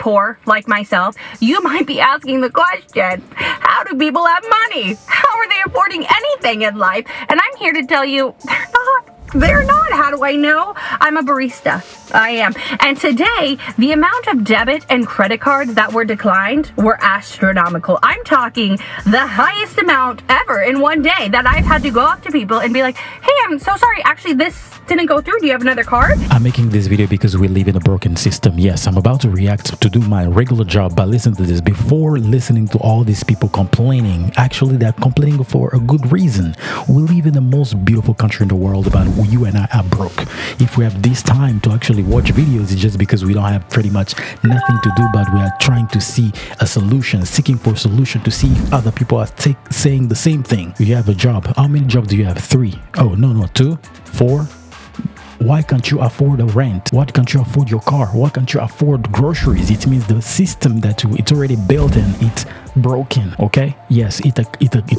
poor like myself, you might be asking the question, how do people have money? How are they affording anything in life? And I'm here to tell you, they're not. How do I know? I'm a barista. I am. And today, the amount of debit and credit cards that were declined were astronomical. I'm talking the highest amount ever in one day that I've had to go up to people and be like, hey, I'm so sorry. Actually, this didn't go through. Do you have another card? I'm making this video because we live in a broken system. Yes, I'm about to react to do my regular job, but listen to this. Before listening to all these people complaining, actually they're complaining for a good reason. We live in the most beautiful country in the world, but you and I are broke. If we have this time to actually watch videos, it's just because we don't have pretty much nothing to do, but we are trying to see a solution, seeking for a solution to see if other people are saying the same thing. You have a job. How many jobs do you have? 3? Oh, no, 2, 4. Why can't you afford a rent? Why can't you afford your car? Why can't you afford groceries? It means the system that it's already built in, it's broken. Okay, yes, it's a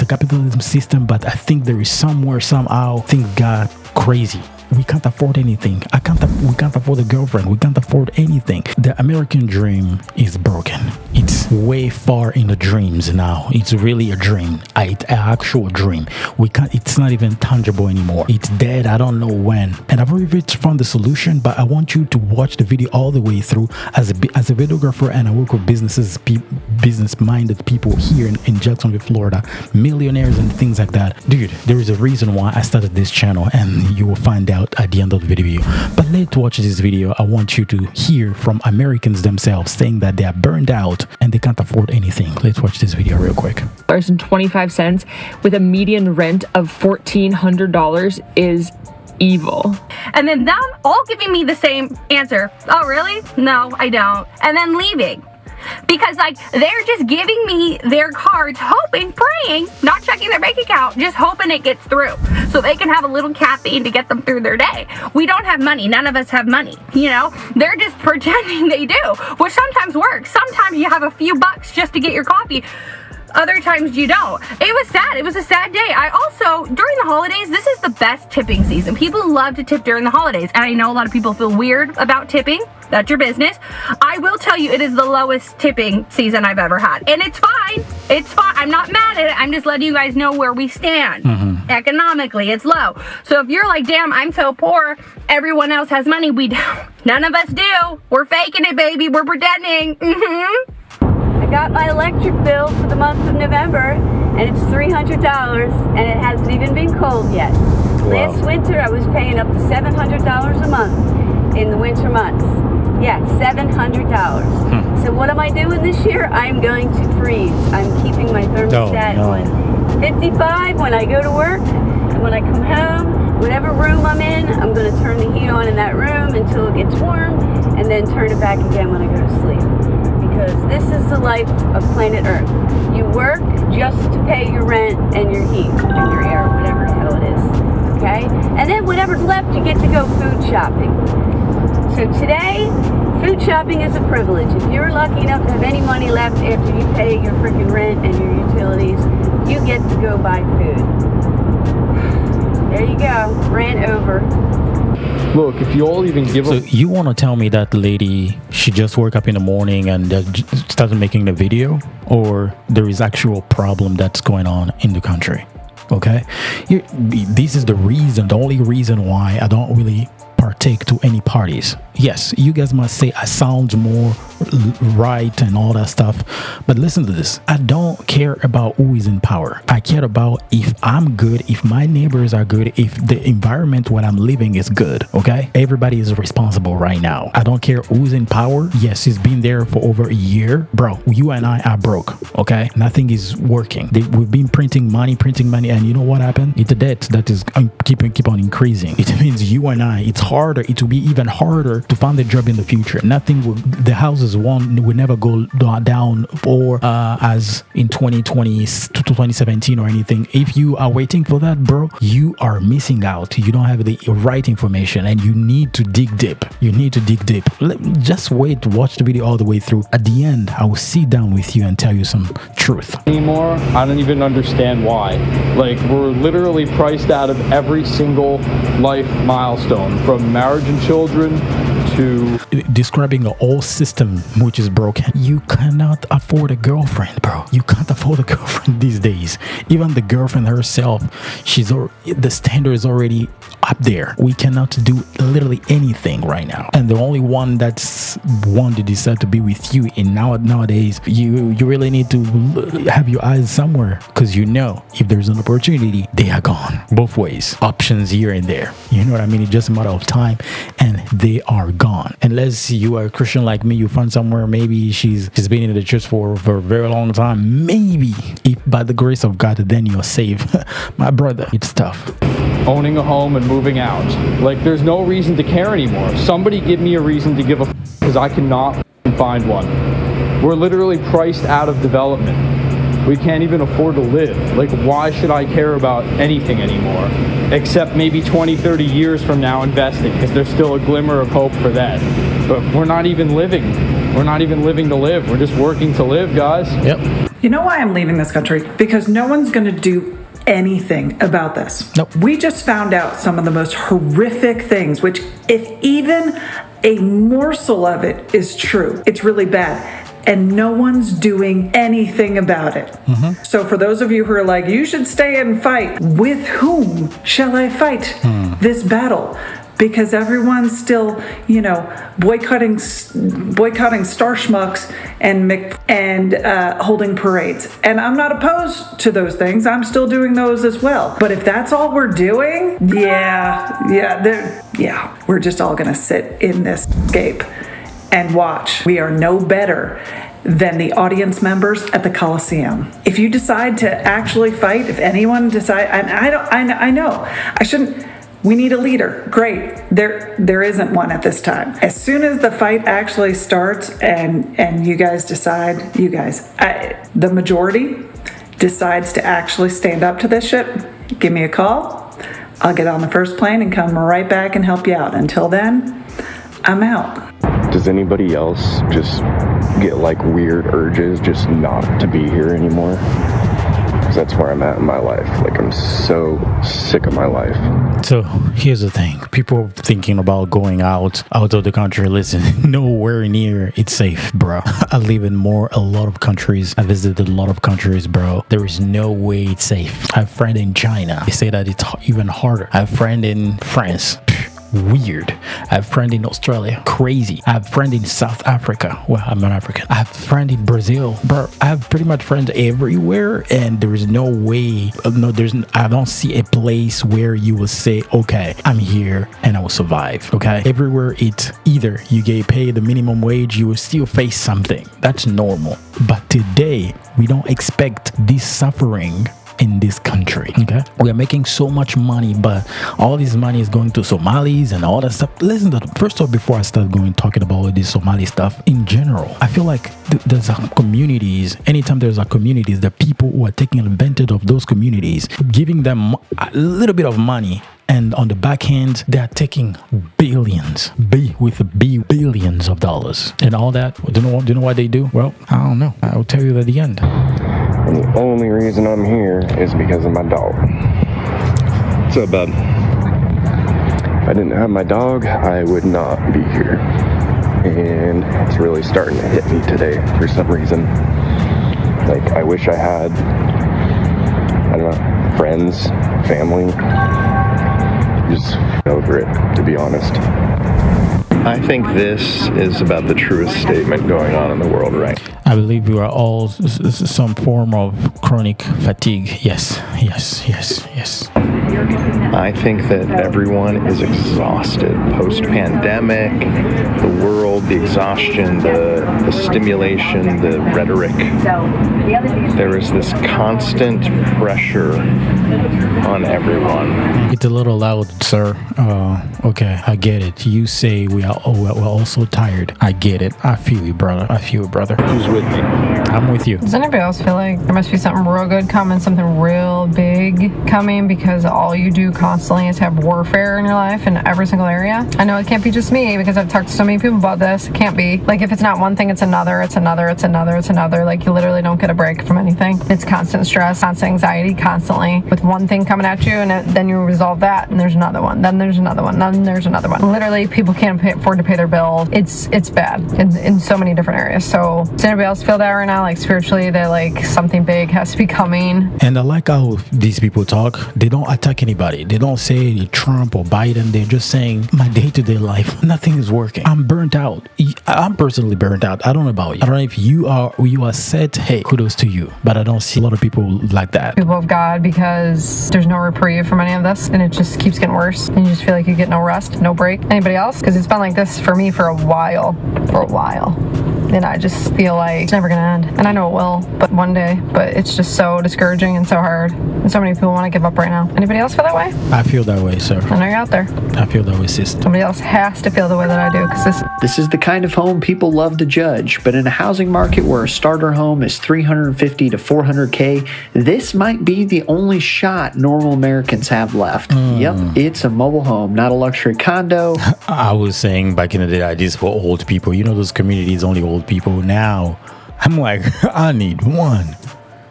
capitalism system, but I think there is somewhere, somehow things got crazy. We can't afford anything. We can't afford a girlfriend. We can't afford anything. The American dream is broken. It's way far in the dreams now. It's really a dream. It's an actual dream. It's not even tangible anymore. It's dead. I don't know when. And I've already found the solution, but I want you to watch the video all the way through. As a videographer, and I work with business-minded people here in Jacksonville, Florida, millionaires and things like that. Dude, there is a reason why I started this channel, and you will find out at the end of the video. But let's watch this video. I want you to hear from Americans themselves saying that they are burned out and they can't afford anything. Let's watch this video real quick. $25 with a median rent of $1,400 is evil. And then them all giving me the same answer. Oh, really? No, I don't. And then leaving. Because they're just giving me their cards, hoping, praying, not checking their bank account, just hoping it gets through so they can have a little caffeine to get them through their day. We don't have money. None of us have money. They're just pretending they do, which sometimes works. Sometimes you have a few bucks just to get your coffee. Other times you don't. It was sad. It was a sad day. I also, during the holidays, this is the best tipping season. People love to tip during the holidays. And I know a lot of people feel weird about tipping. That's your business. I will tell you, it is the lowest tipping season I've ever had. And it's fine. It's fine. I'm not mad at it. I'm just letting you guys know where we stand. Economically, it's low. So if you're like, damn, I'm so poor, everyone else has money, we don't. None of us do. We're faking it, baby. We're pretending. I got my electric bill for the month of November, and it's $300, and it hasn't even been cold yet. Wow. Last winter, I was paying up to $700 a month in the winter months. Yeah, $700. So what am I doing this year? I'm going to freeze. I'm keeping my thermostat on 55 when I go to work, and when I come home, whatever room I'm in, I'm going to turn the heat on in that room until it gets warm, and then turn it back again when I go to sleep. Because this is the life of planet Earth. You work just to pay your rent and your heat and your air, whatever the hell it is, okay? And then whatever's left, you get to go food shopping. So today, food shopping is a privilege. If you're lucky enough to have any money left after you pay your freaking rent and your utilities, you get to go buy food. There you go, rant over. Look, if you all even give So up... you want to tell me that lady, she just woke up in the morning and started making the video? Or there is actual problem that's going on in the country? Okay? This is the only reason why I don't really partake to any parties. Yes, you guys must say I sound more right and all that stuff, but listen to this. I don't care about who is in power. I care about if I'm good, if my neighbors are good, if the environment where I'm living is good. Okay, everybody is responsible right now. I don't care who's in power. Yes, he's been there for over a year. Bro, you and I are broke. Okay, nothing is working. We've been printing money, and you know what happened? It's a debt that is keep on increasing. It means you and I, it will be even harder to find a job in the future. The houses will never go down or as in 2020 to 2017 or anything. If you are waiting for that, bro, you are missing out. You don't have the right information, and you need to dig deep. Just wait, watch the video all the way through. At the end, I will sit down with you and tell you some truth. Anymore, I don't even understand why. Like, we're literally priced out of every single life milestone, from marriage and children to describing the whole system which is broken. You cannot afford a girlfriend, bro. You can't afford a girlfriend these days. Even the girlfriend herself, the standard is already up there. We cannot do literally anything right now, and the only one that's one to decide to be with you. And nowadays, you really need to have your eyes somewhere, because if there's an opportunity, they are gone both ways. Options here and there. You know what I mean? It's just a matter of time, and they are gone. Unless you are a Christian like me, you find somewhere. Maybe she's been in the church for a very long time. Maybe if by the grace of God, then you're saved. My brother, it's tough. owning a home and moving out. Like, there's no reason to care anymore. Somebody give me a reason to give a because I cannot find one. We're literally priced out of development. We can't even afford to live. Like, why should I care about anything anymore? Except maybe 20, 30 years from now investing, because there's still a glimmer of hope for that. But we're not even living. We're not even living to live. We're just working to live, guys. Yep. You know why I'm leaving this country? Because no one's going to do anything about this. Nope. We just found out some of the most horrific things, which if even a morsel of it is true, it's really bad. And no one's doing anything about it. Mm-hmm. So for those of you who are like, you should stay and fight, with whom shall I fight this battle? Because everyone's still, boycotting Star Schmucks and holding parades. And I'm not opposed to those things. I'm still doing those as well. But if that's all we're doing, we're just all gonna sit in this scape and watch. We are no better than the audience members at the Coliseum. If you decide to actually fight, if anyone decide, and I know, I shouldn't. We need a leader. Great. There isn't one at this time. As soon as the fight actually starts and you guys decide, the majority decides to actually stand up to this shit, give me a call. I'll get on the first plane and come right back and help you out. Until then, I'm out. Does anybody else just get like weird urges just not to be here anymore? Because that's where I'm at in my life. Like, I'm so sick of my life. So here's the thing. People thinking about going out of the country. Listen, nowhere near it's safe, bro. I live in a lot of countries. I visited a lot of countries, bro. There is no way it's safe. I have a friend in China. They say that it's even harder. I have a friend in France. Weird. I have a friend in Australia. Crazy. I have a friend in South Africa. Well, I'm not African. I have a friend in Brazil. Bro, I have pretty much friends everywhere, and there is no way. I don't see a place where you will say, okay, I'm here and I will survive. Okay. Everywhere it's either you get paid the minimum wage, you will still face something. That's normal. But today, we don't expect this suffering in this country. Okay, we are making so much money, but all this money is going to Somalis and all that stuff. Listen to first off, before I start talking about all this Somali stuff in general, I feel like there's communities. Anytime there's communities, there are people who are taking advantage of those communities, giving them a little bit of money. And on the back end, they are taking billions of dollars and all that. Do you know what they do? Well, I don't know. I'll tell you at the end. And the only reason I'm here is because of my dog. What's up, bud? If I didn't have my dog, I would not be here. And it's really starting to hit me today for some reason. Like, I wish I had, friends, family. Just over it, to be honest. I think this is about the truest statement going on in the world right now. I believe we are all some form of chronic fatigue. Yes. I think that everyone is exhausted post-pandemic, the world, the exhaustion, the stimulation, the rhetoric. There is this constant pressure on everyone. It's a little loud, sir. Okay, I get it. You say we're all so tired. I get it. I feel you, brother. Who's with me? I'm with you. Does anybody else feel like there must be something real good coming, something real big coming, because all you do constantly is have warfare in your life in every single area? I know it can't be just me, because I've talked to so many people about this. It can't be. Like, if it's not one thing, it's another, it's another, it's another, it's another. Like, you literally don't get a break from anything. It's constant stress, constant anxiety, constantly with one thing coming at you, and then you resolve that, and there's another one, then there's another one, then there's another one. Literally, people can't afford to pay their bills. It's bad in so many different areas. So does anybody else feel that right now? Like, spiritually, that like something big has to be coming? And I like how these people talk. They don't attack anybody. They don't say Trump or Biden. They're just saying, my day-to-day life, nothing is working. I'm burnt out. I'm personally burnt out. I don't know about you. I don't know if you are set. Hey, kudos to you. But I don't see a lot of people like that. People of God, because there's no reprieve from any of this, and it just keeps getting worse, and you just feel like you get no rest, no break. Anybody else? Because it's been like this for me for a while. And I just feel like it's never gonna end. And I know it will, but one day. But it's just so discouraging and so hard. And so many people want to give up right now. Anybody else feel that way? I feel that way, sir. I know you're out there. I feel that way, sis. Somebody else has to feel the way that I do, because This is the kind of home people love to judge, but in a housing market where a starter home is $350 to $400K, this might be the only shot normal Americans have left. Yep, it's a mobile home, not a luxury condo. I was saying back in the day, ideas for old people. You know, those communities, only old people. Now, I'm like, I need one.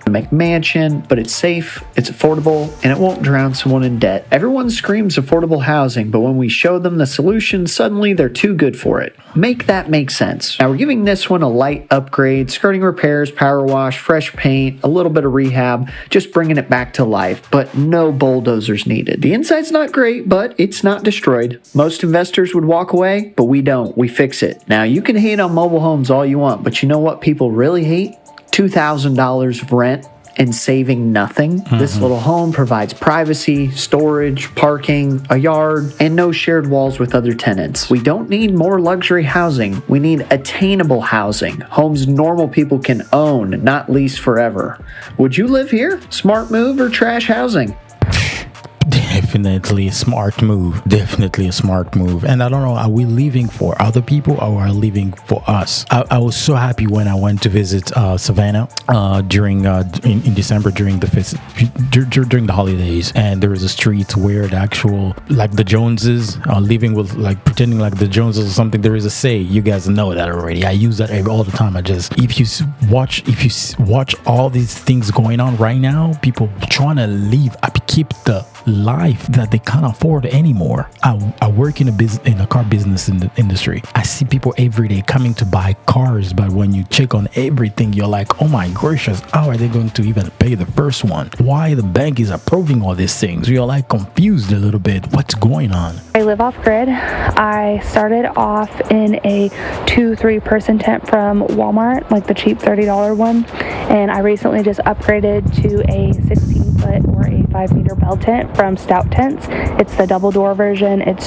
McMansion, but it's safe, it's affordable, and it won't drown someone in debt. Everyone screams affordable housing, but when we show them the solution, suddenly they're too good for it. Make that make sense. Now we're giving this one a light upgrade, skirting repairs, power wash, fresh paint, a little bit of rehab, just bringing it back to life, but no bulldozers needed. The inside's not great, but it's not destroyed. Most investors would walk away, but we don't. We fix it. Now you can hate on mobile homes all you want, but you know what people really hate? $2,000 of rent and saving nothing. This little home provides privacy, storage, parking, a yard, and no shared walls with other tenants. We don't need more luxury housing. We need attainable housing. Homes normal people can own, not lease forever. Would you live here? Smart move or trash housing? Definitely a smart move. Definitely a smart move. And I don't know, are we leaving for other people or are we leaving for us? I was so happy when I went to visit Savannah during in December during the holidays, and there was a street where the actual, like, the Joneses are living with, like, pretending like the Joneses or something. There is a say. You guys know that already. I use that all the time. If you watch all these things going on right now, people trying to leave, keep the life that they can't afford anymore. I work in a car business in the industry. I see people every day coming to buy cars, but when you check on everything, you're like, oh my gracious, how are they going to even pay the first one? Why the bank is approving all these things? You're like confused a little bit. What's going on? I live off grid. I started off in a 2-3 person tent from Walmart, like the cheap $30 one, and I recently just upgraded to a 16-foot or a 5-meter bell tent from Stout Tents. It's the double door version. It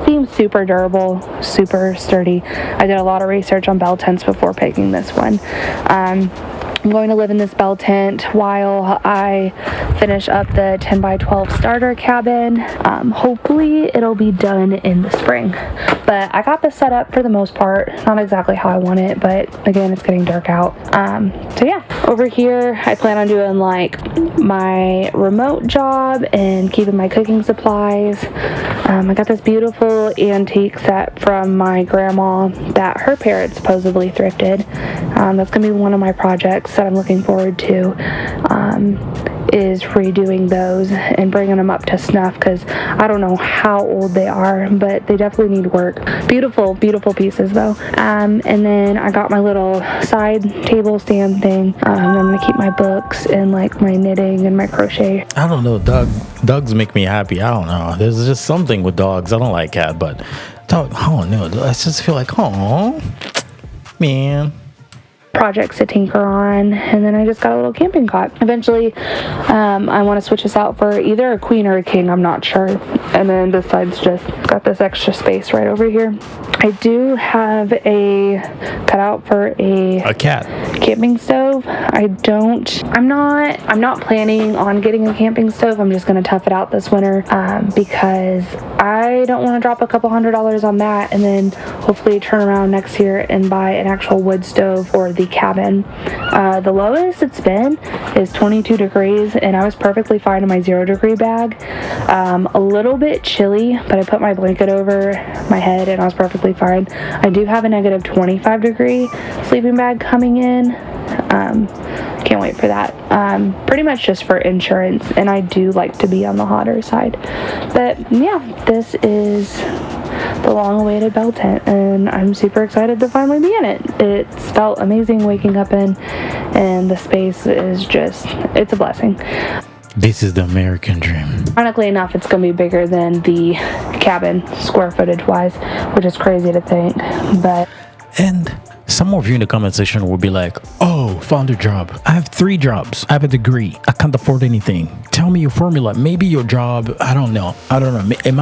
seems super durable, super sturdy. I did a lot of research on bell tents before picking this one. I'm going to live in this bell tent while I finish up the 10 by 12 starter cabin. Hopefully it'll be done in the spring, but I got this set up for the most part, not exactly how I want it, but again, it's getting dark out. So yeah, over here I plan on doing like my remote job and keeping my cooking supplies. I got this beautiful antique set from my grandma that her parents supposedly thrifted. That's gonna be one of my projects that I'm looking forward to, is redoing those and bringing them up to snuff, because I don't know how old they are, but they definitely need work. Beautiful, beautiful pieces though. And then I got my little side table stand thing. I'm gonna keep my books and like my knitting and my crochet. I don't know, dogs make me happy. I don't know, there's just something with dogs. I don't like cat, but dog, I don't know, I just feel like, oh man, projects to tinker on. And then I just got a little camping cot. Eventually I want to switch this out for either a queen or a king, I'm not sure. And then this side's just got this extra space right over here. I do have a cutout for a cat. camping stove. I'm not planning on getting a camping stove. I'm just going to tough it out this winter because I don't want to drop a couple $100s on that and then hopefully turn around next year and buy an actual wood stove for the cabin. The lowest it's been is 22 degrees, and I was perfectly fine in my 0-degree bag. A little bit chilly, but I put my blanket over my head and I was perfectly fine. I do have a negative 25-degree sleeping bag coming in. Can't wait for that. Pretty much just for insurance, and I do like to be on the hotter side. But yeah, this is the long-awaited bell tent, and I'm super excited to finally be in it. It's felt amazing waking up in, and the space is it's a blessing. This is the American dream. Ironically enough, it's going to be bigger than the cabin, square footage-wise, which is crazy to think, but... And some of you in the comment section will be like, oh, found a job. I have 3 jobs. I have a degree. I can't afford anything. Tell me your formula. Maybe your job, I don't know. Am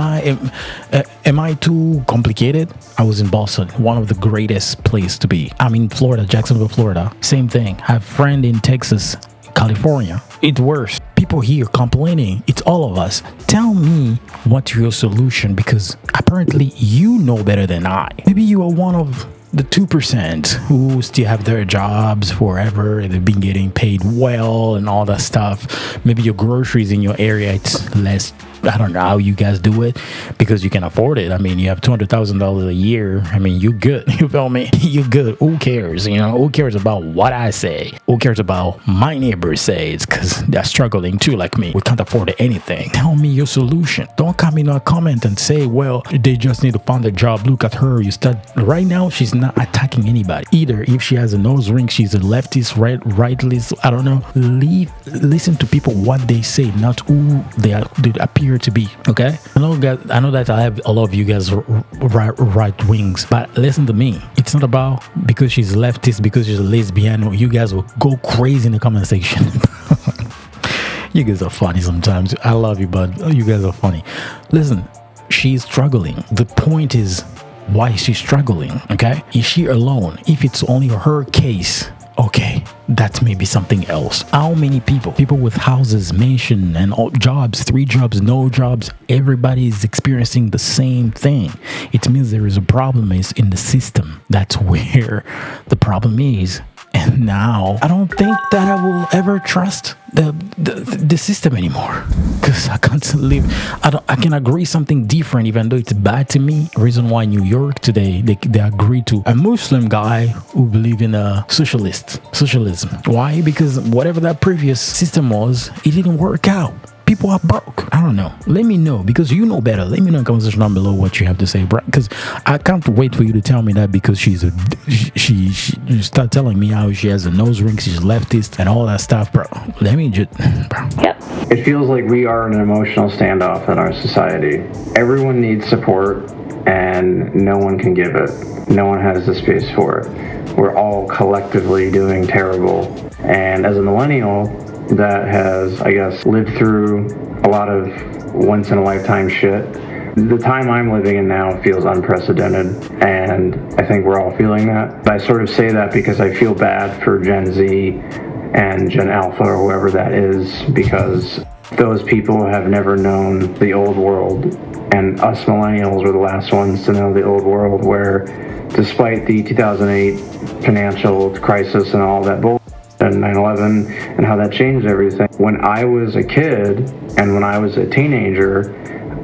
I too complicated? I was in Boston, one of the greatest place to be. I'm in Florida, Jacksonville, Florida. Same thing. I have a friend in Texas, California. It's worse. People here complaining. It's all of us. Tell me what's your solution, because apparently you know better than I. Maybe you are one of the 2% who still have their jobs forever. They've been getting paid well and all that stuff. Maybe your groceries in your area, it's less. I don't know how you guys do it because you can afford it. I mean, you have $200,000 a year. I mean, you good. You feel me? You good. Who cares? You know, who cares about what I say? Who cares about my neighbors say? It's because they're struggling too, like me. We can't afford anything. Tell me your solution. Don't come in a comment and say, well, they just need to find a job. Look at her. You start right now. She's not attacking anybody. Either if she has a nose ring, she's a leftist, rightist. I don't know. Listen to people what they say, not who they appear to be. Okay, I know that I have a lot of you guys right wings, but listen to me. It's not about because she's leftist, because she's a lesbian. You guys will go crazy in the comment section. You guys are funny sometimes. I love you, but you guys are funny. Listen, she's struggling. The point is, why is she struggling? Okay, is she alone? If it's only her case, okay, that's maybe something else. How many people with houses, mansion, and all, jobs, 3 jobs, no jobs, everybody is experiencing the same thing. It means there is a problem is in the system. That's where the problem is. And now I don't think that I will ever trust the system anymore, because I can't live. I can agree something different even though it's bad to me. Reason why New York today they agree to a Muslim guy who believe in a socialism. Why? Because whatever that previous system was, it didn't work out. People are broke. I don't know. Let me know, because you know better. Let me know in the comment section down below what you have to say, bro. Because I can't wait for you to tell me that, because she start telling me how she has a nose ring, she's leftist, and all that stuff, bro. Let me just, bro. Yep. It feels like we are in an emotional standoff in our society. Everyone needs support, and no one can give it. No one has the space for it. We're all collectively doing terrible. And as a millennial that has, I guess, lived through a lot of once-in-a-lifetime shit, the time I'm living in now feels unprecedented, and I think we're all feeling that. But I sort of say that because I feel bad for Gen Z and Gen Alpha, or whoever that is, because those people have never known the old world, and us millennials were the last ones to know the old world, where despite the 2008 financial crisis and all that bullshit, and 9/11 and how that changed everything. When I was a kid and when I was a teenager,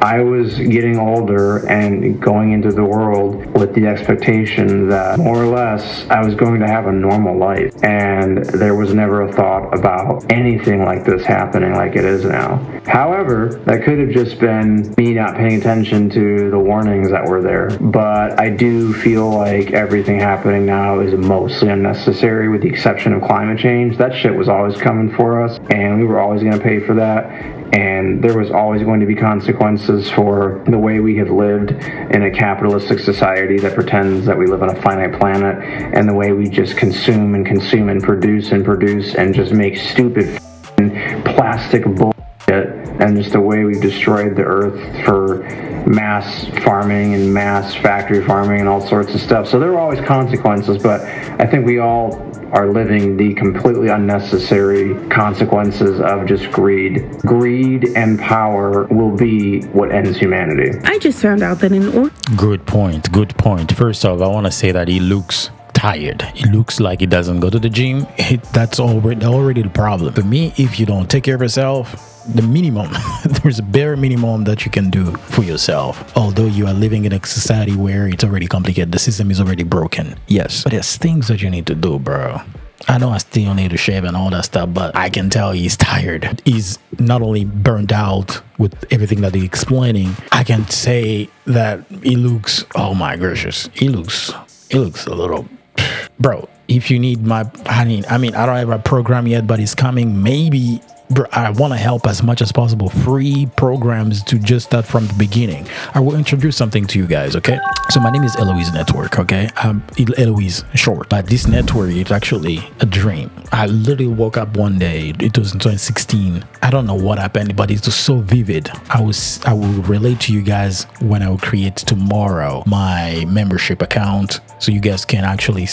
I was getting older and going into the world with the expectation that more or less I was going to have a normal life, and there was never a thought about anything like this happening like it is now. However, that could have just been me not paying attention to the warnings that were there, but I do feel like everything happening now is mostly unnecessary, with the exception of climate change. That shit was always coming for us, and we were always going to pay for that. And there was always going to be consequences for the way we have lived in a capitalistic society that pretends that we live on a finite planet, and the way we just consume and consume and produce and just make stupid plastic bullshit, and just the way we've destroyed the earth for mass farming and mass factory farming and all sorts of stuff. So there are always consequences, but I think we all are living the completely unnecessary consequences of just greed. Greed and power will be what ends humanity. I just found out that in order... Good point. First off, I want to say that he looks tired. It looks like he doesn't go to the gym. That's already the problem. For me, if you don't take care of yourself, the minimum, there's a bare minimum that you can do for yourself. Although you are living in a society where it's already complicated, the system is already broken. Yes, but there's things that you need to do, bro. I know I still need to shave and all that stuff, but I can tell he's tired. He's not only burned out with everything that he's explaining, I can say that he looks, oh my gracious, he looks a little... Bro, if you need my... I mean, I don't have a program yet, but it's coming. Maybe... Bro, I want to help as much as possible. Free programs to just start from the beginning. I will introduce something to you guys, okay? So my name is Eloheise Network, okay? Eloheise short. But this network is actually a dream. I literally woke up one day. It was in 2016. I don't know what happened, but it was so vivid. I will relate to you guys when I will create tomorrow my membership account, so you guys can actually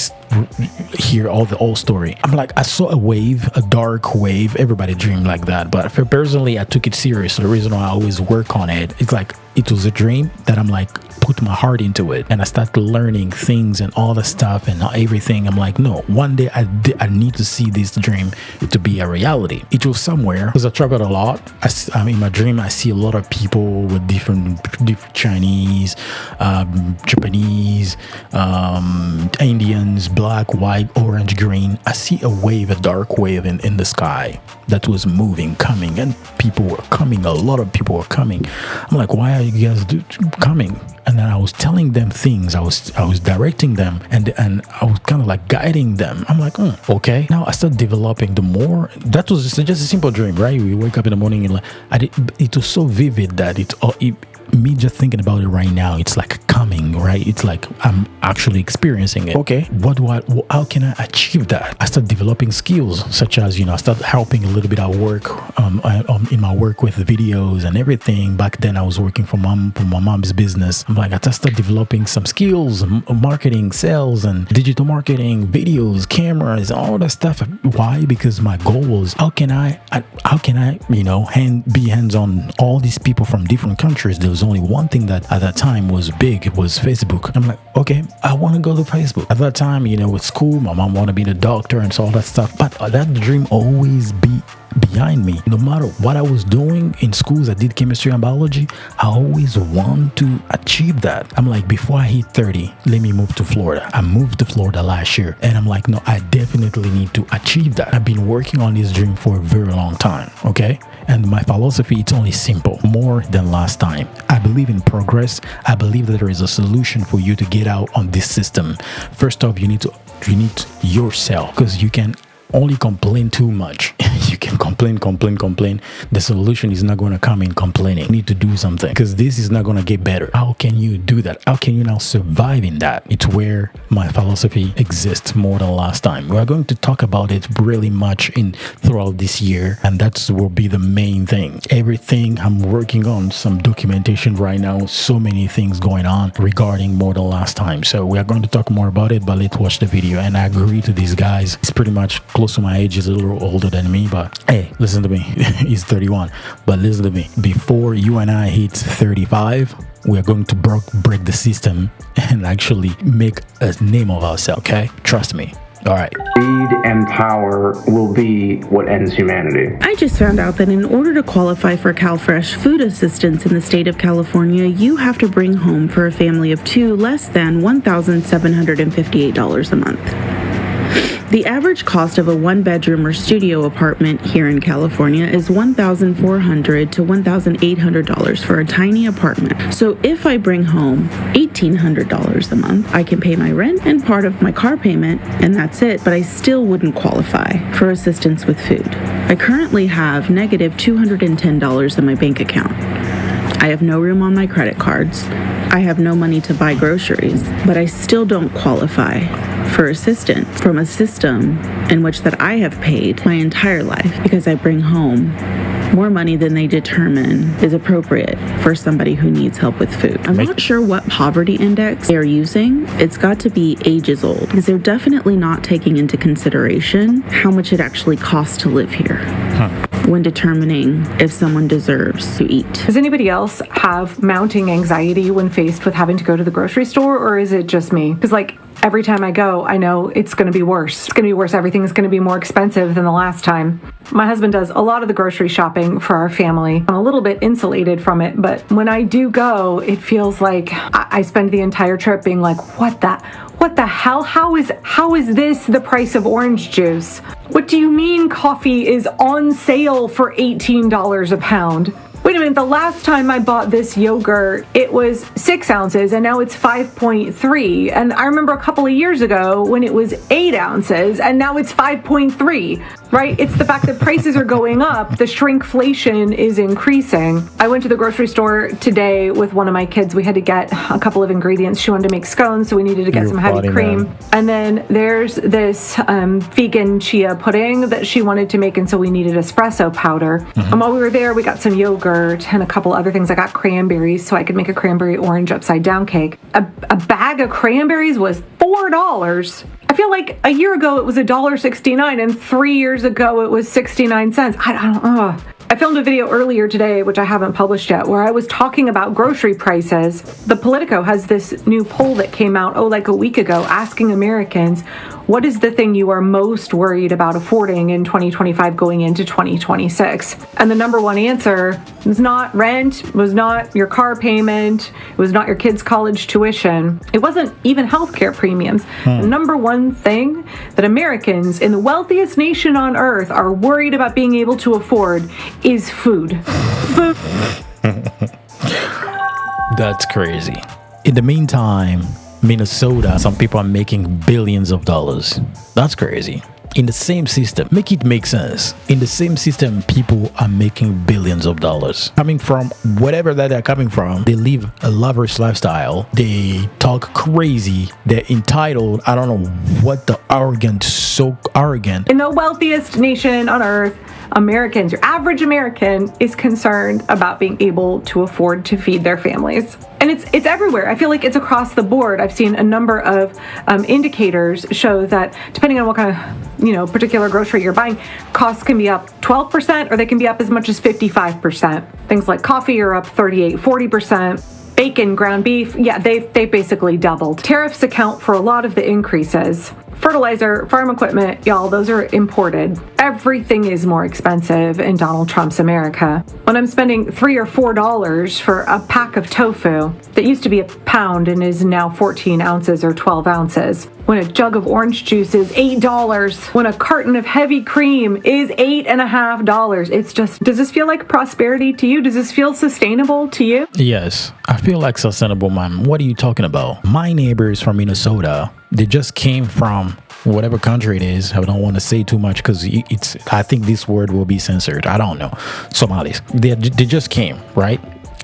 hear all the whole story. I'm like, I saw a wave, a dark wave. Everybody dreamed like that, but for personally, I took it serious. So the reason why I always work on it, it's like it was a dream that I'm like put my heart into it, and I started learning things and all the stuff and everything. I'm like, no, one day I need to see this dream to be a reality. It was somewhere because I traveled a lot. In my dream, I see a lot of people with different Chinese, Japanese, Indians, black, white, orange, green. I see a wave, a dark wave in the sky that was moving, coming, and people were coming. A lot of people were coming. I'm like, why are you guys coming? And then I was telling them things. I was directing them, and I was kind of like guiding them. I'm like, okay. Now I started developing the more. That was just a simple dream, right? We wake up in the morning and it was so vivid that me just thinking about it right now, it's like coming, right? It's like I'm actually experiencing it. Okay, how can I achieve that? I started developing skills such as, I started helping a little bit at work, in my work with videos and everything. Back then I was working for my mom's business. I'm like, I just started developing some skills, marketing, sales, and digital marketing, videos, cameras, all that stuff. Why? Because my goal was, how can I be hands-on all these people from different countries. There was only one thing that at that time was big. It was Facebook. I'm like, okay, I want to go to Facebook. At that time, with school, my mom wanted to be the doctor and so all that stuff. But that dream always be behind me. No matter what I was doing in schools, I did chemistry and biology. I always want to achieve that. I'm like, before I hit 30, let me move to Florida. I moved to Florida last year, and I'm like, no, I definitely need to achieve that. I've been working on this dream for a very long time, okay? And my philosophy, it's only simple, more than last time. I believe in progress. I believe that there is a solution for you to get out on this system. First off, you need yourself, because you can only complain too much. You can complain. The solution is not going to come in complaining. You need to do something, because this is not going to get better. How can you do that? How can you now survive in that? It's where my philosophy exists more than last time. We are going to talk about it really much throughout this year, and that will be the main thing. Everything I'm working on, some documentation right now, so many things going on regarding more than last time. So we are going to talk more about it, but let's watch the video. And I agree to these guys. It's pretty much close to my age. He's a little older than me, but hey, listen to me. He's 31, but listen to me. Before you and I hit 35, we are going to break the system and actually make a name of ourselves, okay? Trust me. All right. Greed and power will be what ends humanity. I just found out that in order to qualify for CalFresh food assistance in the state of California, you have to bring home for a family of two less than $1,758 a month. The average cost of a one-bedroom or studio apartment here in California is $1,400 to $1,800 for a tiny apartment. So if I bring home $1,800 a month, I can pay my rent and part of my car payment, and that's it, but I still wouldn't qualify for assistance with food. I currently have negative $210 in my bank account. I have no room on my credit cards. I have no money to buy groceries, but I still don't qualify for assistance from a system in which that I have paid my entire life because I bring home more money than they determine is appropriate for somebody who needs help with food. I'm not sure what poverty index they're using. It's got to be ages old, because they're definitely not taking into consideration how much it actually costs to live here when determining if someone deserves to eat. Does anybody else have mounting anxiety when faced with having to go to the grocery store, or is it just me? Because every time I go, I know it's going to be worse. It's going to be worse. Everything's going to be more expensive than the last time. My husband does a lot of the grocery shopping for our family. I'm a little bit insulated from it, but when I do go, it feels like I spend the entire trip being like, what the hell? How is this the price of orange juice? What do you mean coffee is on sale for $18 a pound? Wait a minute, the last time I bought this yogurt, it was 6 ounces and now it's 5.3. And I remember a couple of years ago when it was 8 ounces and now it's 5.3, right? It's the fact that prices are going up, the shrinkflation is increasing. I went to the grocery store today with one of my kids. We had to get a couple of ingredients. She wanted to make scones, so we needed to get some heavy cream. And then there's this vegan chia pudding that she wanted to make, and so we needed espresso powder. And while we were there, we got some yogurt and a couple other things. I got cranberries so I could make a cranberry orange upside down cake. A bag of cranberries was $4. I feel like a year ago it was $1.69 and 3 years ago it was 69 cents. I don't know. I filmed a video earlier today, which I haven't published yet, where I was talking about grocery prices. The Politico has this new poll that came out, like a week ago, asking Americans, what is the thing you are most worried about affording in 2025 going into 2026? And the number one answer was not rent, it was not your car payment, it was not your kids' college tuition. It wasn't even healthcare premiums. The number one thing that Americans in the wealthiest nation on earth are worried about being able to afford is food. That's crazy. In the meantime, Minnesota, some people are making billions of dollars. That's crazy. In the same system, make it make sense. In the same system, people are making billions of dollars. Coming from whatever that they're coming from, they live a lavish lifestyle. They talk crazy. They're entitled. I don't know what the arrogant, so arrogant. In the wealthiest nation on earth, Americans, your average American, is concerned about being able to afford to feed their families. And it's everywhere. I feel like it's across the board. I've seen a number of indicators show that depending on what kind of, particular grocery you're buying, costs can be up 12% or they can be up as much as 55%. Things like coffee are up 40%. Bacon, ground beef, they basically doubled. Tariffs account for a lot of the increases. Fertilizer, farm equipment, y'all, those are imported. Everything is more expensive in Donald Trump's America. When I'm spending $3 or $4 for a pack of tofu that used to be a pound and is now 14 ounces or 12 ounces, when a jug of orange juice is $8, when a carton of heavy cream is $8.50, it's just, does this feel like prosperity to you? Does this feel sustainable to you? Yes, I feel like sustainable, man. What are you talking about? My neighbors from Minnesota, they just came from whatever country it is. I don't want to say too much because I think this word will be censored. I don't know. Somalis. They just came, right?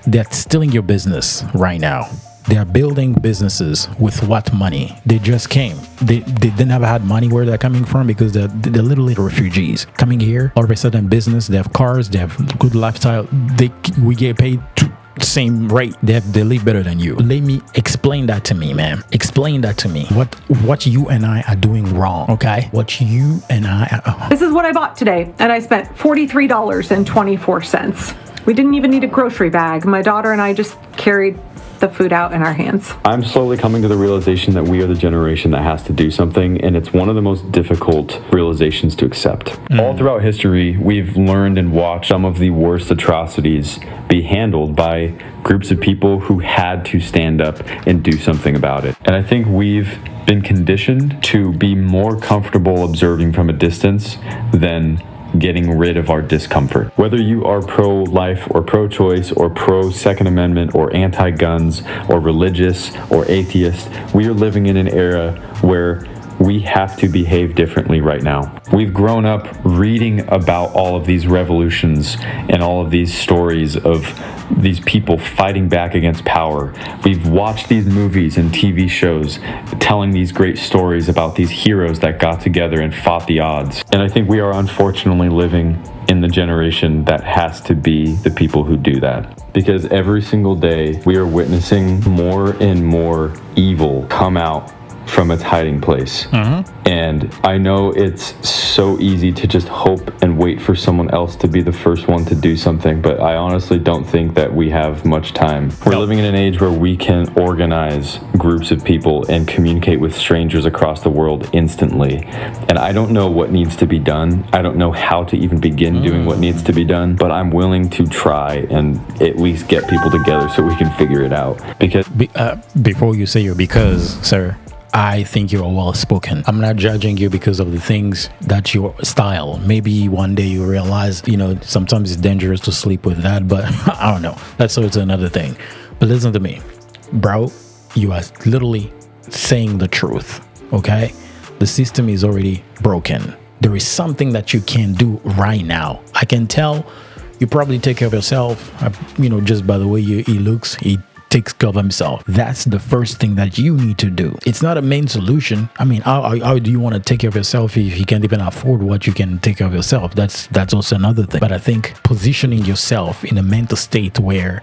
They're stealing your business right now. They are building businesses with what money? They just came. They never had money where they're coming from because they're literally refugees coming here. All of a sudden, business. They have cars. They have good lifestyle. We get paid same rate. They live better than you. Let me explain that to me, man. Explain that to me. What you and I are doing wrong, okay? What you and I are. This is what I bought today, and I spent $43.24. We didn't even need a grocery bag. My daughter and I just carried the food out in our hands. I'm slowly coming to the realization that we are the generation that has to do something, and it's one of the most difficult realizations to accept. All throughout history, we've learned and watched some of the worst atrocities be handled by groups of people who had to stand up and do something about it. And I think we've been conditioned to be more comfortable observing from a distance than getting rid of our discomfort. Whether you are pro-life or pro-choice or pro-Second Amendment or anti-guns or religious or atheist, we are living in an era where we have to behave differently right now. We've grown up reading about all of these revolutions and all of these stories of these people fighting back against power. We've watched these movies and TV shows telling these great stories about these heroes that got together and fought the odds. And I think we are unfortunately living in the generation that has to be the people who do that. Because every single day we are witnessing more and more evil come out from its hiding place. And I know it's so easy to just hope and wait for someone else to be the first one to do something, but I honestly don't think that we have much time. We're living in an age where we can organize groups of people and communicate with strangers across the world instantly. And I don't know what needs to be done. I don't know how to even begin doing what needs to be done, but I'm willing to try and at least get people together so we can figure it out. Because before you say your because, sir, I think you're well spoken. I'm not judging you because of the things that your style. Maybe one day you realize, sometimes it's dangerous to sleep with that, but I don't know. That's also another thing. But listen to me, bro. You are literally saying the truth, okay? The system is already broken. There is something that you can do right now. I can tell you probably take care of yourself, just by the way he looks. He takes care of himself. That's the first thing that you need to do. It's not a main solution. I mean, how do you want to take care of yourself if you can't even afford what you can take care of yourself? That's also another thing. But I think positioning yourself in a mental state where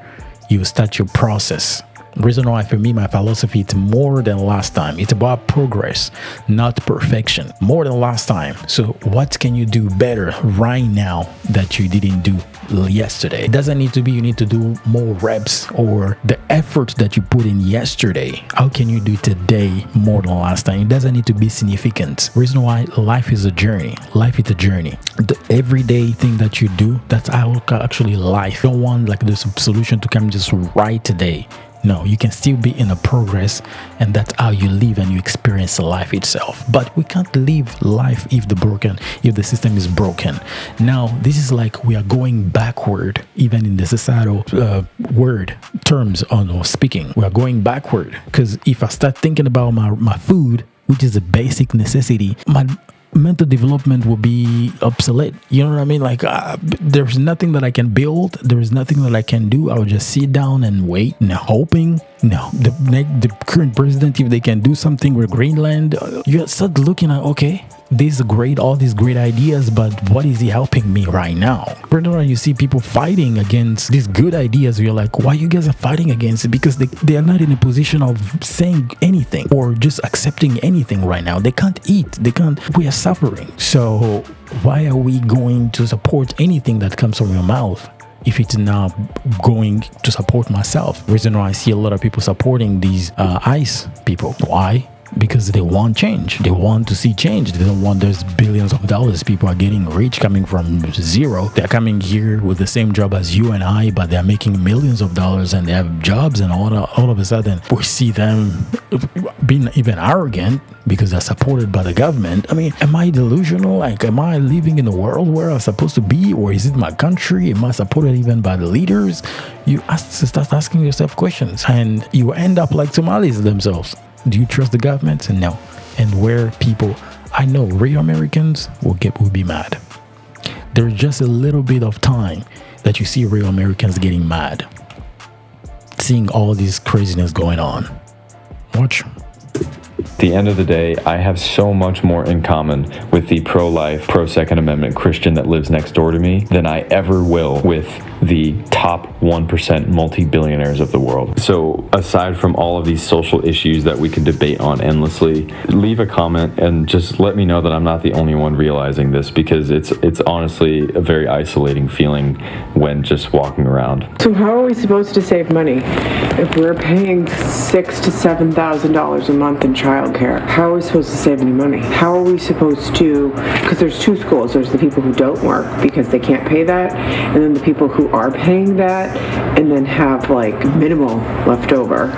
you start your process. Reason why for me, my philosophy, it's more than last time. It's about progress, not perfection. More than last time. So what can you do better right now that you didn't do yesterday? It doesn't need to be you need to do more reps or the effort that you put in yesterday. How can you do today more than last time? It doesn't need to be significant. Reason why life is a journey. Life is a journey. The everyday thing that you do, that's actually life. You don't want like the solution to come just right today. No, you can still be in a progress, and that's how you live and you experience life itself. But we can't live life if the system is broken. Now, this is like we are going backward, even in the societal word terms on speaking. We are going backward because if I start thinking about my food, which is a basic necessity, my mental development will be obsolete. You know what I mean? Like there's nothing that I can build. There is nothing that I can do. I will just sit down and wait and hoping. No, the current president, if they can do something with Greenland, you start looking at, okay, these are great, all these great ideas, but what is he helping me right now? Whenever you see people fighting against these good ideas, you're like, why you guys are fighting against it? Because they are not in a position of saying anything or just accepting anything right now. They can't eat. We are suffering. So why are we going to support anything that comes from your mouth if it's not going to support myself? Reason why I see a lot of people supporting these ICE people. Why? Because they want change. They want to see change. They don't want those billions of dollars. People are getting rich coming from zero. They're coming here with the same job as you and I, but they're making millions of dollars and they have jobs, and all of a sudden we see them being even arrogant because they're supported by the government. I mean, am I delusional? Like, am I living in a world where I'm supposed to be, or is it my country? Am I supported even by the leaders? You start asking yourself questions, and you end up like Somalis themselves. Do you trust the government? No. And where people, I know real Americans will be mad. There's just a little bit of time that you see real Americans getting mad, seeing all this craziness going on. Watch. At the end of the day, I have so much more in common with the pro-life, pro-Second Amendment Christian that lives next door to me than I ever will with the top 1% multi-billionaires of the world. So aside from all of these social issues that we can debate on endlessly, leave a comment and just let me know that I'm not the only one realizing this, because it's honestly a very isolating feeling when just walking around. So how are we supposed to save money if we're paying $6,000 to $7,000 a month in childcare? How are we supposed to save any money? How are we supposed to, because there's two schools. There's the people who don't work because they can't pay that, and then the people who are paying that and then have like minimal left over.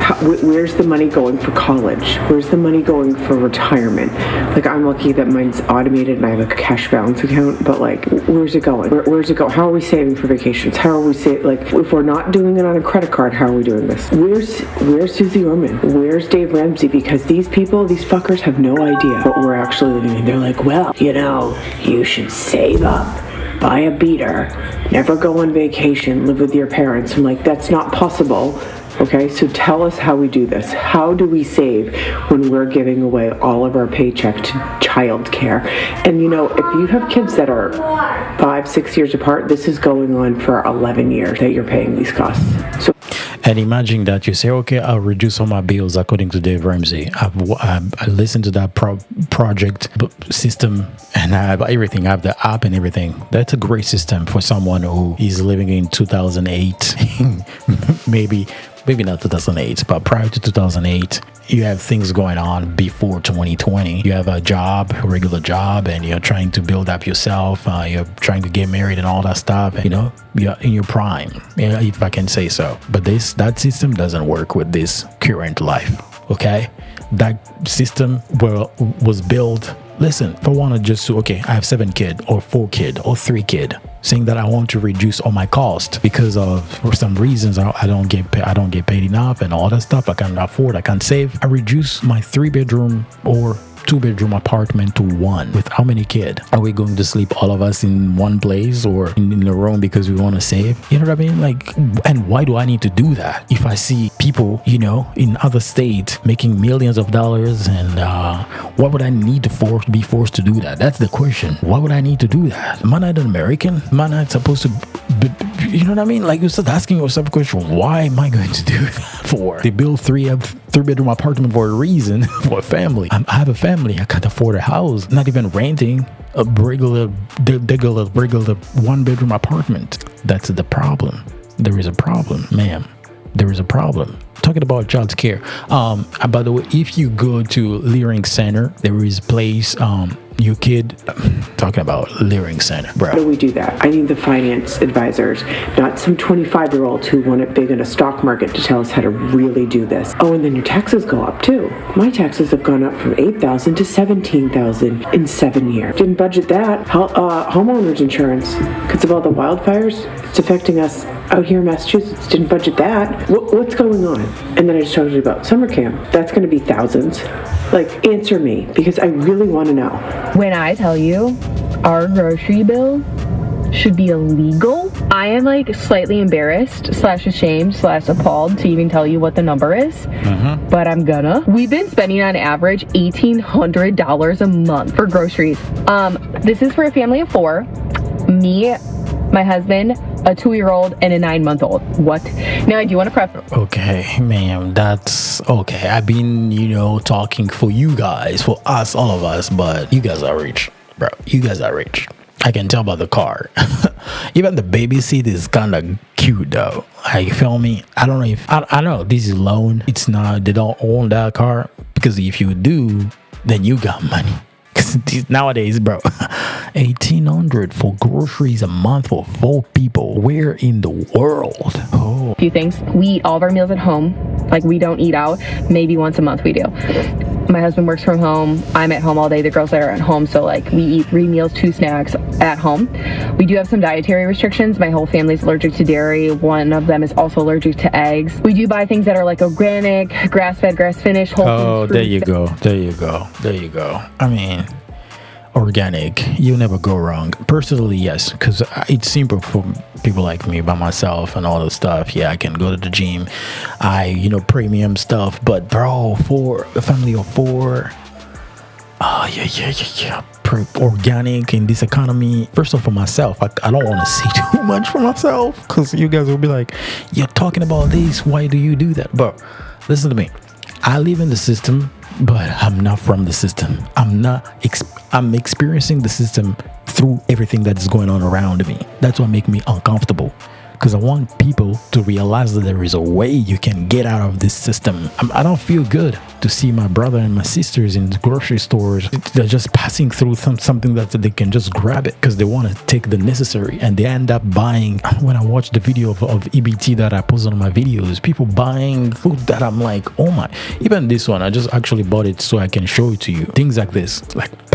Where's the money going for college? Where's the money going for retirement? Like, I'm lucky that mine's automated and I have a cash balance account, but like, where's it going? Where's it go? How are we saving for vacations? How are we like, if we're not doing it on a credit card, how are we doing this? Where's Susie Orman? Where's Dave Ramsey? Because these people all these fuckers have no idea what we're actually living in. They're like, well, you should save up, buy a beater, never go on vacation, live with your parents. I'm like, that's not possible. Okay, so tell us how we do this. How do we save when we're giving away all of our paycheck to childcare? And if you have kids that are 5-6 years apart, this is going on for 11 years that you're paying these costs. So. And imagine that you say, okay, I'll reduce all my bills according to Dave Ramsey. I listened to that project system, and I have everything. I have the app and everything. That's a great system for someone who is living in 2008, maybe not 2008, but prior to 2008. You have things going on before 2020. You have a regular job, and you're trying to build up yourself. You're trying to get married and all that stuff. And, you're in your prime, if I can say so. But that system doesn't work with this current life, okay? That system was built. Listen, if I want to just I have 7 kids or 4 kids or 3 kids, saying that I want to reduce all my costs because for some reasons I don't get paid enough and all that stuff. I can't afford, I can't save. I reduce my 3-bedroom or 2-bedroom apartment to 1 with how many kids? Are we going to sleep all of us in one place or in a room because we want to save? You know what I mean? And why do I need to do that? If I see people, in other states making millions of dollars, and what would I need to be forced to do that? That's the question. Why would I need to do that? Am I not an American? Am I not supposed to you know what I mean? You start asking yourself a question, why am I going to do that for? They build 3-bedroom apartment for a reason, for a family. I have a family. I can't afford a house. Not even renting a regular 1-bedroom apartment. That's the problem. There is a problem, ma'am. There is a problem. Talking about child care. By the way, if you go to Leering Center, there is a place, your kid, talking about Leering Center, bro. How do we do that? I need the finance advisors, not some 25-year-olds who want it big in a stock market to tell us how to really do this. Oh, and then your taxes go up too. My taxes have gone up from $8,000 to $17,000 in 7 years. Didn't budget that. Homeowners insurance, because of all the wildfires, it's affecting us out here in Massachusetts. Didn't budget that. What's going on? And then I just told you about summer camp. That's going to be thousands. Answer me, because I really want to know. When I tell you our grocery bill should be illegal, I am slightly embarrassed / ashamed / appalled to even tell you what the number is. But I'm gonna. We've been spending on average $1,800 a month for groceries. This is for a family of 4. Me, my husband, a 2-year-old, and a 9-month-old. What? Now, I do want to preface. Okay, ma'am, that's okay. I've been, talking for you guys, for us, all of us, but you guys are rich, bro. You guys are rich. I can tell by the car. Even the baby seat is kind of cute, though. You feel me? I don't know if I know this is loan. It's not. They don't own that car, because if you do, then you got money. Nowadays, bro, $1,800 for groceries a month for 4 people. Where in the world? A few things. We eat all of our meals at home. We don't eat out. Maybe once a month we do. My husband works from home. I'm at home all day. The girls are at home. So we eat 3 meals, 2 snacks at home. We do have some dietary restrictions. My whole family's allergic to dairy. One of them is also allergic to eggs. We do buy things that are organic, grass-fed, grass-finished, whole foods. Oh, there you go. There you go. There you go. I mean, organic, you never go wrong. Personally, yes, because it's simple for people like me, by myself and all the stuff. Yeah, I can go to the gym, premium stuff, but bro, for a family of 4, organic in this economy. First off, for myself, I don't want to say too much for myself, because you guys will be like, you're talking about this, why do you do that? But listen to me, I live in the system, but I'm not from the system. I'm experiencing the system through everything that is going on around me. That's what makes me uncomfortable, because I want people to realize that there is a way you can get out of this system. I don't feel good to see my brother and my sisters in the grocery stores. They're just passing through something that they can just grab it because they want to take the necessary, and they end up buying. When I watch the video of EBT that I post on my videos, people buying food that I'm like, oh my. Even this one, I just actually bought it so I can show it to you. Things like this,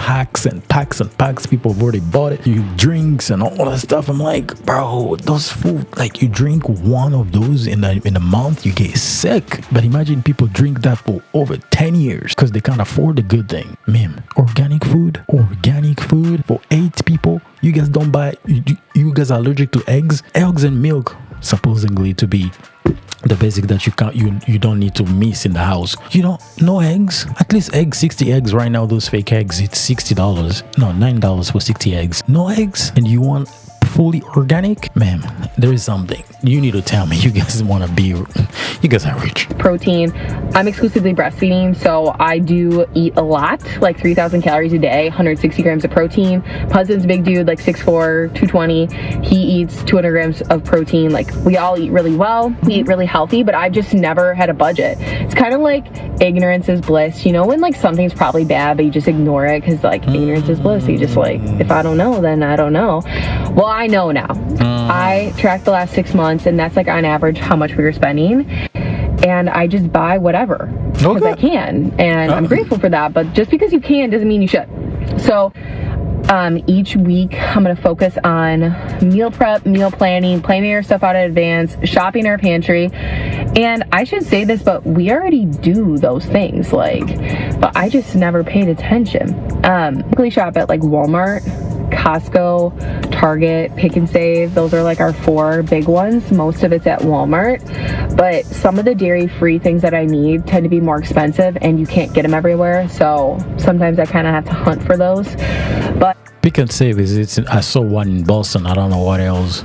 packs and packs and packs. People have already bought it. You drinks and all that stuff. I'm like, bro, those food, like you drink one of those in a month, you get sick. But imagine people drink that for over 10 years because they can't afford the good thing. Man, organic food for 8 people. You guys don't buy, you guys are allergic to eggs and milk, supposedly to be the basic that you don't need to miss in the house. No eggs, at least eggs, 60 eggs right now. Those fake eggs, it's $60, no, $9 for 60 eggs. No eggs, and you want fully organic? Ma'am, there is something you need to tell me. You guys you guys are rich. Protein. I'm exclusively breastfeeding, so I do eat a lot, like 3,000 calories a day, 160 grams of protein. My husband's a big dude, like 6'4", 220. He eats 200 grams of protein. Like, we all eat really well. We eat really healthy, but I've just never had a budget. It's kind of like ignorance is bliss. You know, when like something's probably bad, but you just ignore it because like ignorance is bliss. You just like, if I don't know, then I don't know. Well, I know now. I tracked the last 6 months, and that's like on average how much we were spending. And I just buy whatever because I can, and I'm grateful for that. But just because you can doesn't mean you should. So each week I'm going to focus on meal prep, meal planning our stuff out in advance, shopping our pantry. And I should say this, but we already do those things, but I just never paid attention. We shop at like Walmart, Costco, Target, Pick and Save. Those are like our 4 big ones. Most of it's at Walmart, but some of the dairy-free things that I need tend to be more expensive, and you can't get them everywhere. So sometimes I kind of have to hunt for those. But Pick and Save I saw one in Boston. I don't know what else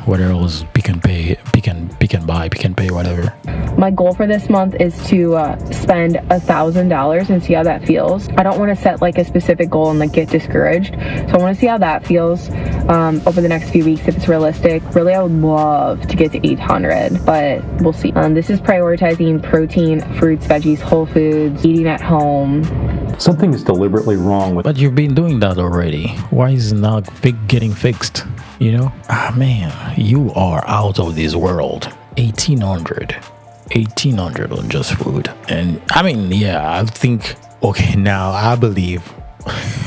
Pick and Pay, Pick and Buy, Pick and Pay, whatever. My goal for this month is to spend $1,000 and see how that feels. I don't want to set like a specific goal and like get discouraged. So I want to see how that feels over the next few weeks, if it's realistic. Really, I would love to get to 800, but we'll see. This is prioritizing protein, fruits, veggies, whole foods, eating at home. Something is deliberately wrong with. But you've been doing that already. Why is it not getting fixed? Man, you are out of this world. 1,800 on just food. And I mean, yeah, I think, okay, now I believe,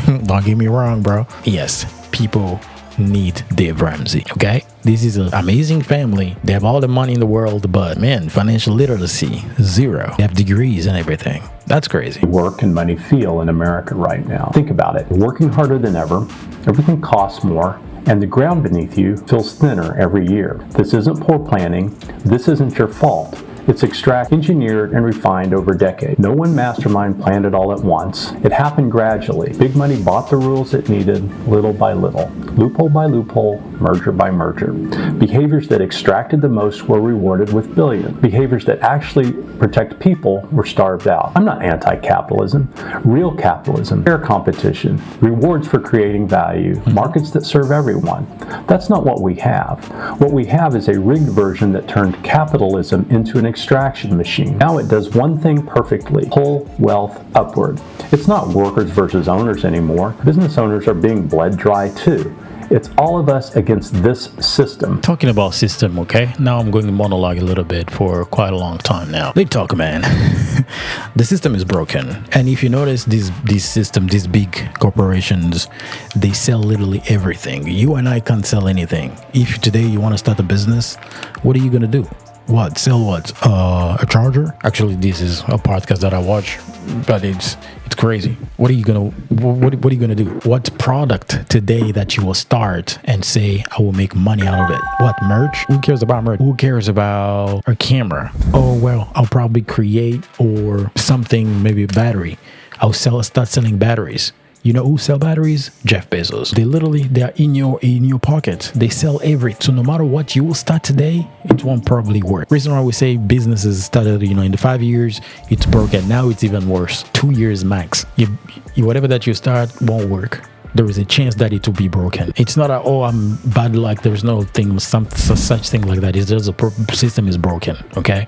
don't get me wrong, bro. Yes, people need Dave Ramsey, okay? This is an amazing family. They have all the money in the world, but man, financial literacy, 0. They have degrees and everything. That's crazy. Work and money feel in America right now. Think about it. Working harder than ever, everything costs more, and the ground beneath you feels thinner every year. This isn't poor planning. This isn't your fault. It's engineered, and refined over decades. No one mastermind planned it all at once. It happened gradually. Big money bought the rules it needed, little by little. Loophole by loophole, merger by merger. Behaviors that extracted the most were rewarded with billions. Behaviors that actually protect people were starved out. I'm not anti-capitalism. Real capitalism, fair competition, rewards for creating value, markets that serve everyone. That's not what we have. What we have is a rigged version that turned capitalism into an extraction machine. Now it does one thing perfectly: pull wealth upward. It's not workers versus owners anymore. Business owners are being bled dry too. It's all of us against this system. Talking about system, okay? Now I'm going to monologue a little bit for quite a long time now. They talk, man. The system is broken. And if you notice, these big corporations, they sell literally everything. You and I can't sell anything. If today you want to start a business, what are you going to do? What? Sell what? A charger? Actually, this is a podcast that I watch, but it's crazy. What are you gonna do? What product today that you will start and say, I will make money out of it? What, merch? Who cares about merch? Who cares about a camera? Oh well, I'll probably create or something, maybe a battery. I'll start selling batteries. You know who sell batteries? Jeff Bezos. They are in your pocket. They sell everything. So no matter what you will start today, it won't probably work. Reason why we say businesses started, in the 5 years, it's broken. Now it's even worse. 2 years max. Whatever that you start won't work. there is a chance that it will be broken. It's not I'm bad luck. There's no thing, such thing like that. It's just the system is broken. Okay,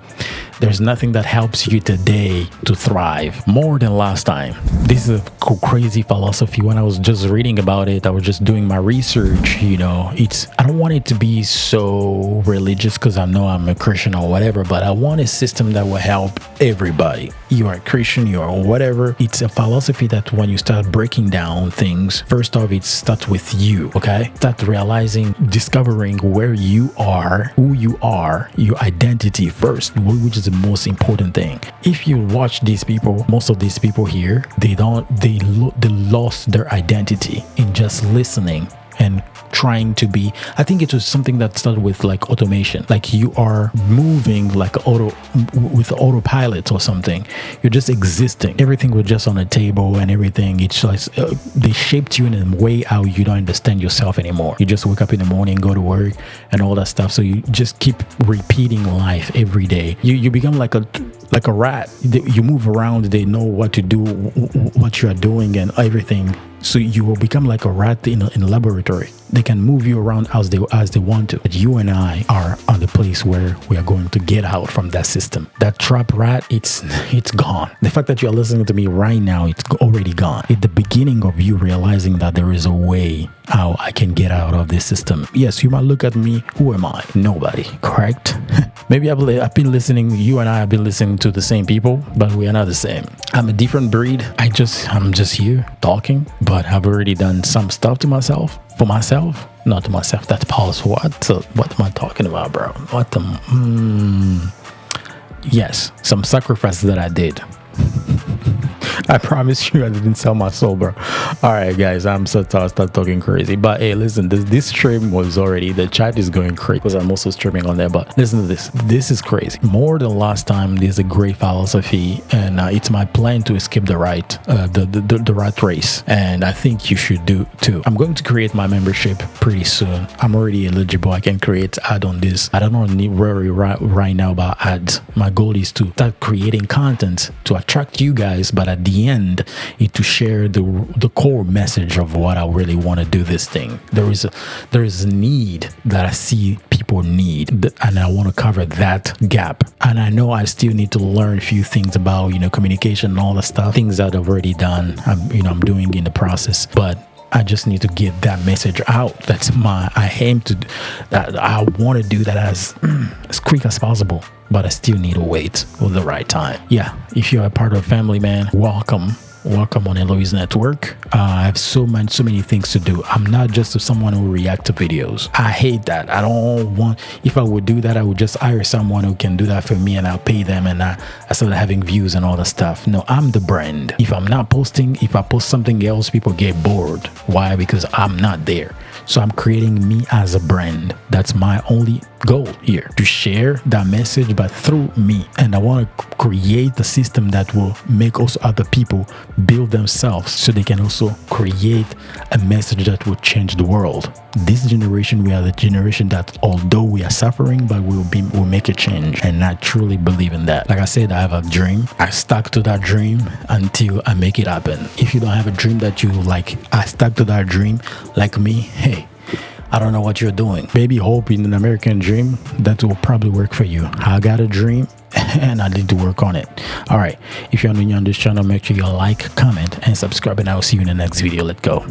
there's nothing that helps you today to thrive more than last time. This is a crazy philosophy. When I was just reading about it, I was just doing my research. I don't want it to be so religious because I know I'm a Christian or whatever, but I want a system that will help everybody. You are a Christian, you are whatever. It's a philosophy that when you start breaking down things, first off, it starts with you, okay? Start realizing, discovering where you are, who you are, your identity first, which is the most important thing. If you watch these people, most of these people here, they lost their identity in just listening and trying to be. I think it was something that started with like automation, like you are moving like with autopilot or something. You're just existing. Everything was just on a table and everything. It's like they shaped you in a way how you don't understand yourself anymore. You just wake up in the morning, go to work and all that stuff. So you just keep repeating life every day. You become like a rat. You move around, they know what to do, what you are doing and everything. So you will become like a rat in a laboratory. They can move you around as they want to. But you and I are on the place where we are going to get out from that system. That trap rat, it's gone. The fact that you're listening to me right now, it's already gone. It's the beginning of you realizing that there is a way how I can get out of this system. Yes, you might look at me. Who am I? Nobody, correct? Maybe I've been listening, you and I have been listening to the same people, but we are not the same. I'm a different breed. I'm just here talking, but I've already done some stuff to myself. For myself, not to myself. That's pause. What am I talking about, bro? Yes, some sacrifices that I did. I promise you I didn't sell my soul, bro. All right, guys, I'm so tired. I start talking crazy. But hey, listen, this stream was already, the chat is going crazy because I'm also streaming on there. But listen to this. This is crazy. More than last time, there's a great philosophy, and it's my plan to escape the rat race. And I think you should do too. I'm going to create my membership pretty soon. I'm already eligible. I can create ad on this. I don't worry right now about ads. My goal is to start creating content to attract you guys, but at the end is to share the core message of what I really want to do this thing. There is a need that I see people need, and I want to cover that gap. And I know I still need to learn a few things about communication and all the stuff, things that I've already done. I'm doing in the process, but I just need to get that message out. That's I aim to that. I want to do that as quick as possible, but I still need to wait for the right time. Yeah, if you're a part of family, man, welcome on Eloheise Network. I have so many things to do. I'm not just someone who react to videos. I hate that. I don't want, if I would do that, I would just hire someone who can do that for me and I'll pay them and I start having views and all the stuff. No, I'm the brand. If I'm not posting, if I post something else, people get bored. Why? Because I'm not there. So I'm creating me as a brand. That's my only goal here, to share that message, but through me. And I want to create a system that will make also other people build themselves so they can also create a message that will change the world. This generation, we are the generation that, although we are suffering, but we'll make a change. And I truly believe in that. Like I said, I have a dream. I stuck to that dream until I make it happen. If you don't have a dream that you like, I stuck to that dream like me, hey, I don't know what you're doing. Baby, hope in an American dream, that will probably work for you. I got a dream and I need to work on it. All right. If you're new on this channel, make sure you like, comment, and subscribe, and I'll see you in the next video. Let's go.